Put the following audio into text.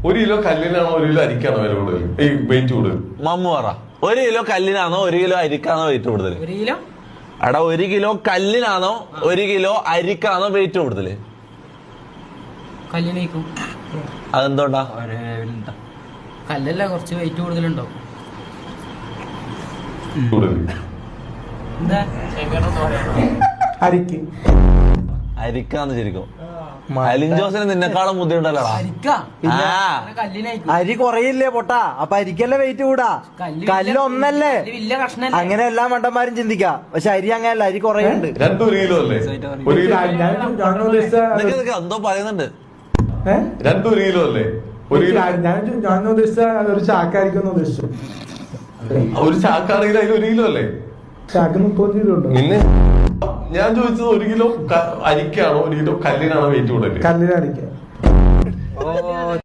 1 kilo കല്ലിനാണോ 1 kilo അരിക്കാണോ വില കൂടുതൽ ഈ വെയിറ്റ് കൂടുതൽ? മമ്മു പറ, 1 കിലോ കല്ലിനാണോ 1 കിലോ അരിക്കാണോ വെയിറ്റ് കൂടുതൽ? 1 കിലോ എടാ 1 കിലോ കല്ലിനാണോ 1 കിലോ അരിക്കാണോ വെയിറ്റ് കൂടുതല്? കല്ലിനേക്കും. അതെന്തോണ്ടാ? കല്ലല്ല, കുറച്ച് വെയിറ്റ് കൂടുതലുണ്ടാവും. അരിക്കാന്ന് ശരിക്കും. അലിൻ ജോസിന് നിന്നെക്കാളും ബുദ്ധിമുട്ടല്ലടാ. അരി കുറയില്ലേ പൊട്ടാ? അപ്പൊ അരിക്കല്ലേ വെയിറ്റ് കൂടാ? കല്ല് ഒന്നല്ലേ? അങ്ങനെ എല്ലാ മണ്ടന്മാരും ചിന്തിക്കാം. പക്ഷെ അരി അങ്ങനല്ല, അരി കുറയുണ്ട്. രണ്ടും 1 കിലോ അല്ലേ? എന്തോ പറയുന്നുണ്ട്. രണ്ടും 1 കിലോ അല്ലേ? ഞാൻ ഉദ്ദേശിച്ച ഒരു ചാക്കായിരിക്കും ഉദ്ദേശിച്ചു. ഒരു ചാക്കാണെങ്കിൽ അതിൽ 1 കിലോ അല്ലേ? ചാക്ക് 30 കിലോ ഉണ്ട്. പിന്നെ ഞാൻ ചോദിച്ചത് 1 കിലോ അരിക്കാണോ 1 കിലോ കല്ലിനാണോ വെയിറ്റ് കൂടുതൽ? കല്ലിനടിക്കാം.